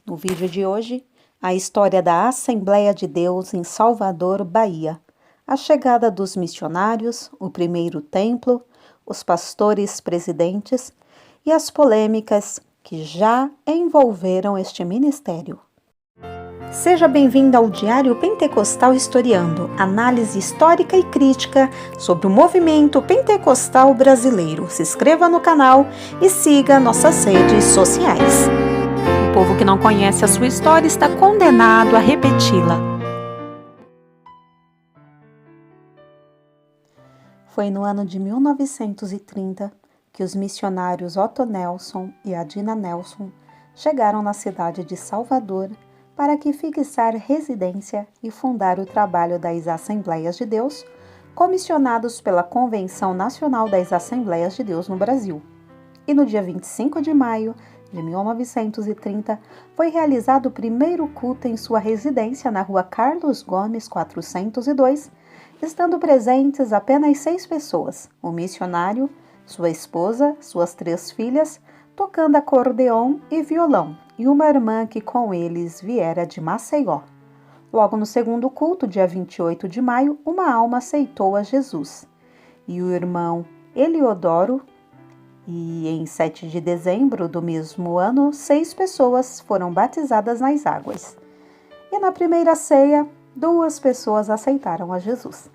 No vídeo de hoje, a história da Assembleia de Deus em Salvador, Bahia. A chegada dos missionários, o primeiro templo, os pastores presidentes e as polêmicas que já envolveram este ministério. Seja bem-vindo ao Diário Pentecostal Historiando, análise histórica e crítica sobre o movimento pentecostal brasileiro. Se inscreva no canal e siga nossas redes sociais. O povo que não conhece a sua história está condenado a repeti-la. Foi no ano de 1930 que os missionários Otto Nelson e Adina Nelson chegaram na cidade de Salvador para aqui fixar residência e fundar o trabalho das Assembleias de Deus, comissionados pela Convenção Nacional das Assembleias de Deus no Brasil. E no dia 25 de maio de 1930, foi realizado o primeiro culto em sua residência na rua Carlos Gomes 402, estando presentes apenas 6 pessoas, o missionário, sua esposa, suas 3 filhas, tocando acordeon e violão, e uma irmã que com eles viera de Maceió. Logo no segundo culto, dia 28 de maio, uma alma aceitou a Jesus. E o irmão Eliodoro, e em 7 de dezembro do mesmo ano, 6 pessoas foram batizadas nas águas. E na primeira ceia, 2 pessoas aceitaram a Jesus.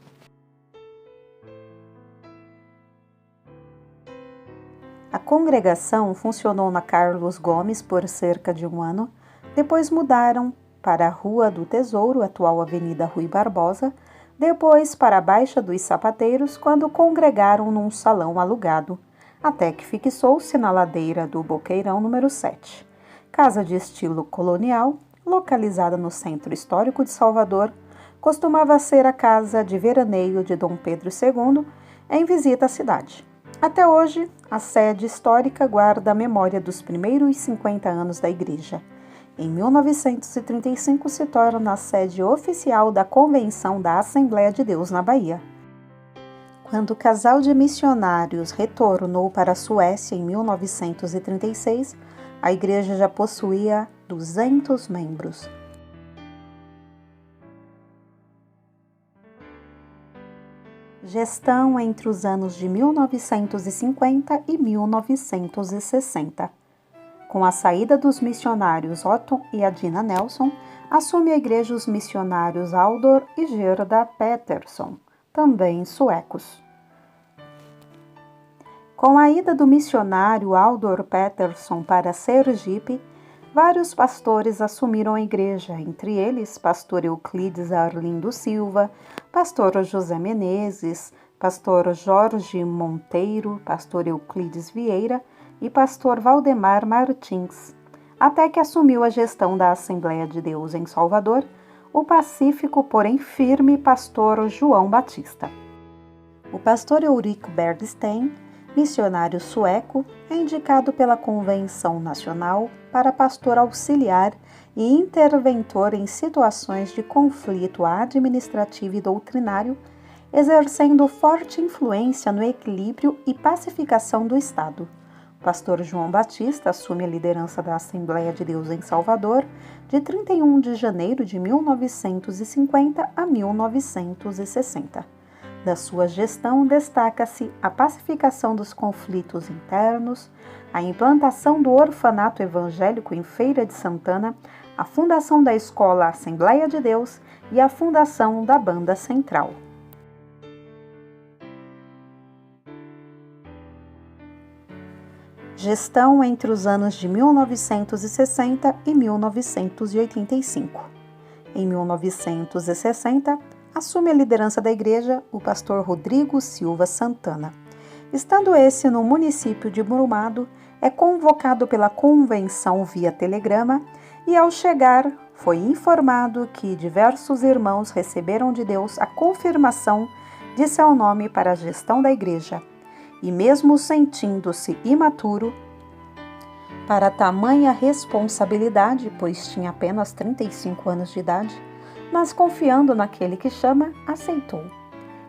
A congregação funcionou na Carlos Gomes por cerca de um ano, depois mudaram para a Rua do Tesouro, atual Avenida Rui Barbosa, depois para a Baixa dos Sapateiros, quando congregaram num salão alugado, até que fixou-se na ladeira do Boqueirão número 7. Casa de estilo colonial, localizada no centro histórico de Salvador, costumava ser a casa de veraneio de Dom Pedro II em visita à cidade. Até hoje, a sede histórica guarda a memória dos primeiros 50 anos da igreja. Em 1935 se torna a sede oficial da Convenção da Assembleia de Deus na Bahia. Quando o casal de missionários retornou para a Suécia em 1936, a igreja já possuía 200 membros. Gestão entre os anos de 1950 e 1960. Com a saída dos missionários Otto e Adina Nelson, assume a igreja os missionários Aldor e Gerda Pettersson, também suecos. Com a ida do missionário Aldor Pettersson para Sergipe, vários pastores assumiram a igreja, entre eles pastor Euclides Arlindo Silva, pastor José Menezes, pastor Jorge Monteiro, pastor Euclides Vieira e pastor Valdemar Martins, até que assumiu a gestão da Assembleia de Deus em Salvador, o pacífico, porém firme, pastor João Batista. O pastor Eurico Bergsten, missionário sueco, é indicado pela Convenção Nacional para pastor auxiliar e interventor em situações de conflito administrativo e doutrinário, exercendo forte influência no equilíbrio e pacificação do Estado. O pastor João Batista assume a liderança da Assembleia de Deus em Salvador de 31 de janeiro de 1950 a 1960. Da sua gestão destaca-se a pacificação dos conflitos internos, a implantação do orfanato evangélico em Feira de Santana, a fundação da Escola Assembleia de Deus e a fundação da Banda Central. Gestão entre os anos de 1960 e 1985. Em 1960, assume a liderança da igreja o pastor Rodrigo Silva Santana. Estando esse no município de Brumado, é convocado pela convenção via telegrama e, ao chegar, foi informado que diversos irmãos receberam de Deus a confirmação de seu nome para a gestão da igreja. E mesmo sentindo-se imaturo para tamanha responsabilidade, pois tinha apenas 35 anos de idade, mas confiando naquele que chama, aceitou.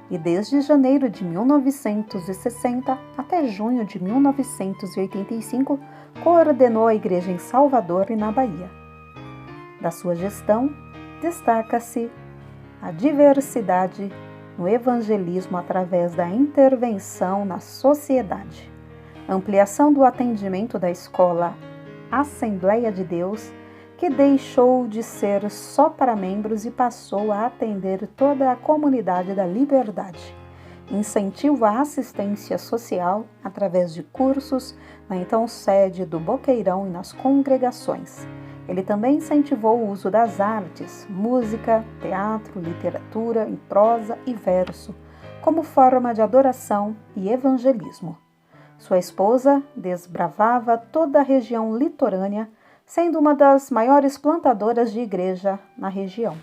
E desde janeiro de 1960 até junho de 1985, coordenou a igreja em Salvador e na Bahia. Da sua gestão, destaca-se a diversidade no evangelismo através da intervenção na sociedade, ampliação do atendimento da escola Assembleia de Deus, que deixou de ser só para membros e passou a atender toda a comunidade da Liberdade. Incentivo à assistência social através de cursos na então sede do Boqueirão e nas congregações. Ele também incentivou o uso das artes, música, teatro, literatura em prosa e verso, como forma de adoração e evangelismo. Sua esposa desbravava toda a região litorânea, sendo uma das maiores plantadoras de igreja na região.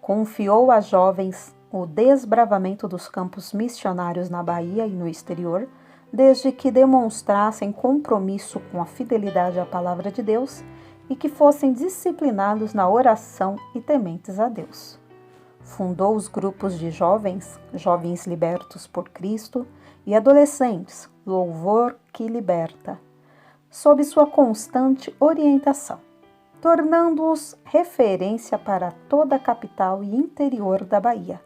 Confiou a jovens o desbravamento dos campos missionários na Bahia e no exterior, desde que demonstrassem compromisso com a fidelidade à palavra de Deus e que fossem disciplinados na oração e tementes a Deus. Fundou os grupos de jovens, Jovens Libertos por Cristo, e adolescentes, Louvor que Liberta, sob sua constante orientação, tornando-os referência para toda a capital e interior da Bahia.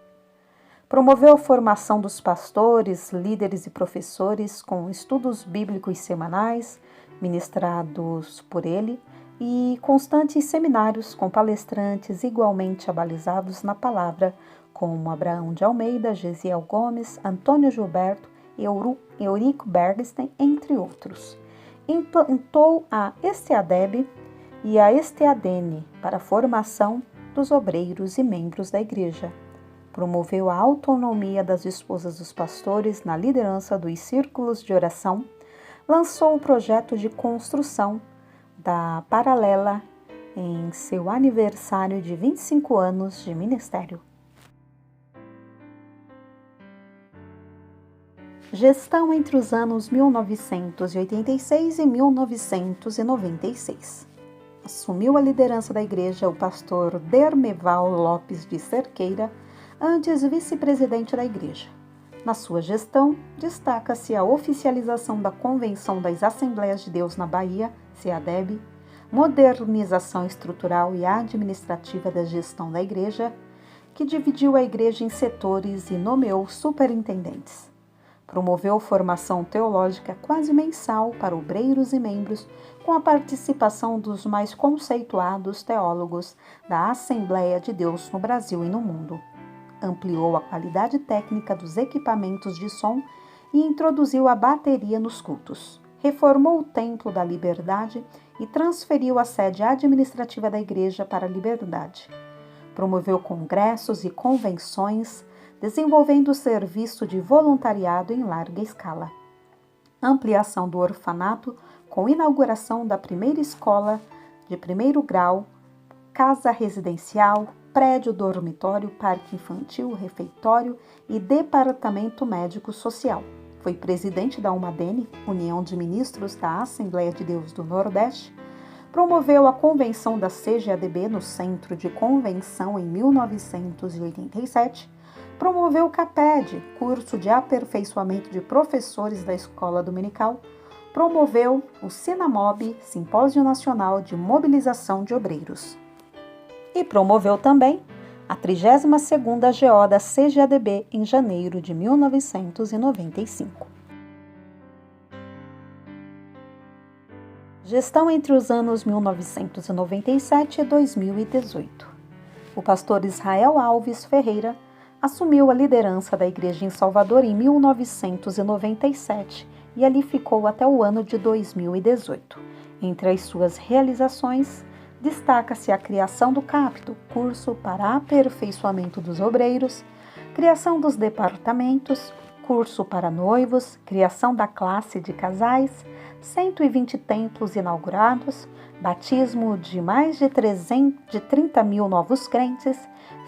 Promoveu a formação dos pastores, líderes e professores com estudos bíblicos semanais, ministrados por ele, e constantes seminários com palestrantes igualmente abalizados na palavra, como Abraão de Almeida, Gesiel Gomes, Antônio Gilberto e Eurico Bergstein, entre outros. Implantou a Esteadeb e a Esteadene para a formação dos obreiros e membros da igreja. Promoveu a autonomia das esposas dos pastores na liderança dos círculos de oração, lançou o projeto de construção da Paralela em seu aniversário de 25 anos de ministério. Gestão entre os anos 1986 e 1996. Assumiu a liderança da igreja o pastor Dermeval Lopes de Cerqueira, antes vice-presidente da igreja. Na sua gestão, destaca-se a oficialização da Convenção das Assembleias de Deus na Bahia, CEADEB, modernização estrutural e administrativa da gestão da igreja, que dividiu a igreja em setores e nomeou superintendentes. Promoveu formação teológica quase mensal para obreiros e membros, com a participação dos mais conceituados teólogos da Assembleia de Deus no Brasil e no mundo. Ampliou a qualidade técnica dos equipamentos de som e introduziu a bateria nos cultos. Reformou o Templo da Liberdade e transferiu a sede administrativa da Igreja para a Liberdade. Promoveu congressos e convenções, desenvolvendo o serviço de voluntariado em larga escala. Ampliação do orfanato com inauguração da primeira escola de primeiro grau, casa residencial, prédio dormitório, parque infantil, refeitório e departamento médico social. Foi presidente da UMADENE, União de Ministros da Assembleia de Deus do Nordeste. Promoveu a convenção da CGADB no Centro de Convenção em 1987. Promoveu o CAPED, curso de aperfeiçoamento de professores da Escola Dominical. Promoveu o SINAMOB, Simpósio Nacional de Mobilização de Obreiros. E promoveu também a 32ª GO da CGADB em janeiro de 1995. Gestão entre os anos 1997 e 2018. O pastor Israel Alves Ferreira assumiu a liderança da igreja em Salvador em 1997 e ali ficou até o ano de 2018. Entre as suas realizações, destaca-se a criação do CAPTO, curso para aperfeiçoamento dos obreiros, criação dos departamentos, curso para noivos, criação da classe de casais, 120 templos inaugurados, batismo de mais de 30 mil novos crentes,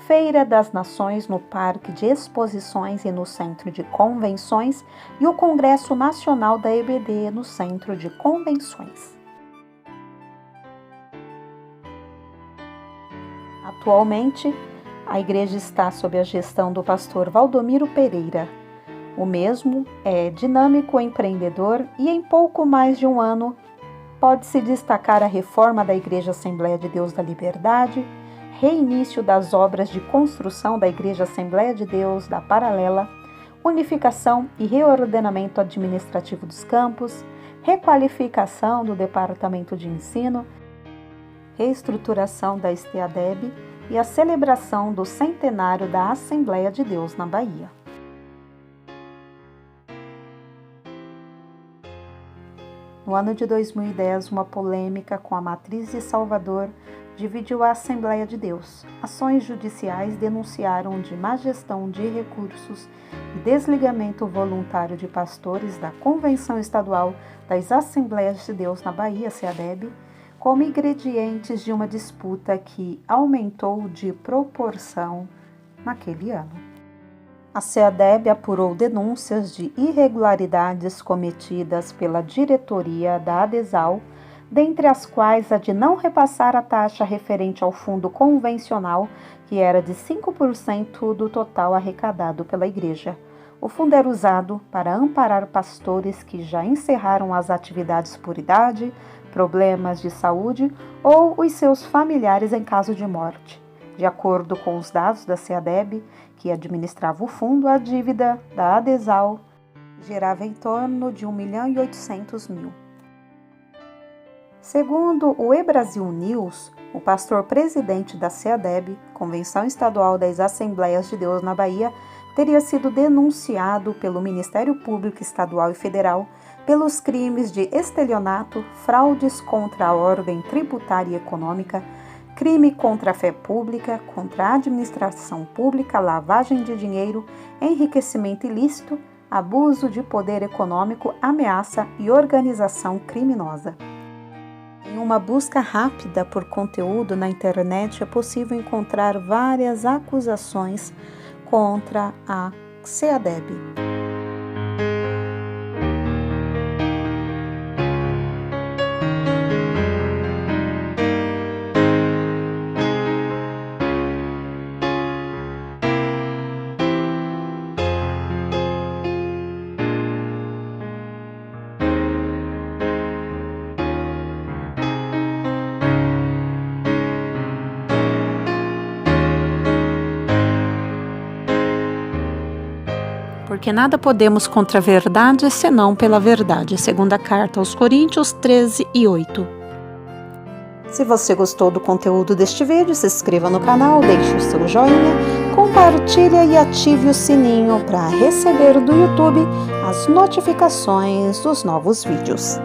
Feira das Nações no Parque de Exposições e no Centro de Convenções e o Congresso Nacional da EBD no Centro de Convenções. Atualmente, a igreja está sob a gestão do pastor Valdomiro Pereira. O mesmo é dinâmico empreendedor e em pouco mais de um ano pode-se destacar a reforma da Igreja Assembleia de Deus da Liberdade, reinício das obras de construção da Igreja Assembleia de Deus da Paralela, unificação e reordenamento administrativo dos campos, requalificação do Departamento de Ensino, reestruturação da STADEB e a celebração do centenário da Assembleia de Deus na Bahia. No ano de 2010, uma polêmica com a Matriz de Salvador dividiu a Assembleia de Deus. Ações judiciais denunciaram de má gestão de recursos e desligamento voluntário de pastores da Convenção Estadual das Assembleias de Deus na Bahia, SEADEB, como ingredientes de uma disputa que aumentou de proporção naquele ano. A SEADEB apurou denúncias de irregularidades cometidas pela diretoria da ADESAL, dentre as quais a de não repassar a taxa referente ao fundo convencional, que era de 5% do total arrecadado pela igreja. O fundo era usado para amparar pastores que já encerraram as atividades por idade, problemas de saúde ou os seus familiares em caso de morte. De acordo com os dados da SEADEB, que administrava o fundo, a dívida da ADESAL girava em torno de 1.800.000. Segundo o E-Brasil News, o pastor presidente da SEADEB, Convenção Estadual das Assembleias de Deus na Bahia, teria sido denunciado pelo Ministério Público Estadual e Federal pelos crimes de estelionato, fraudes contra a ordem tributária e econômica, crime contra a fé pública, contra a administração pública, lavagem de dinheiro, enriquecimento ilícito, abuso de poder econômico, ameaça e organização criminosa. Em uma busca rápida por conteúdo na internet é possível encontrar várias acusações contra a SEADEB. Porque nada podemos contra a verdade, senão pela verdade. Segunda carta aos Coríntios 13:8. Se você gostou do conteúdo deste vídeo, se inscreva no canal, deixe o seu joinha, compartilhe e ative o sininho para receber do YouTube as notificações dos novos vídeos.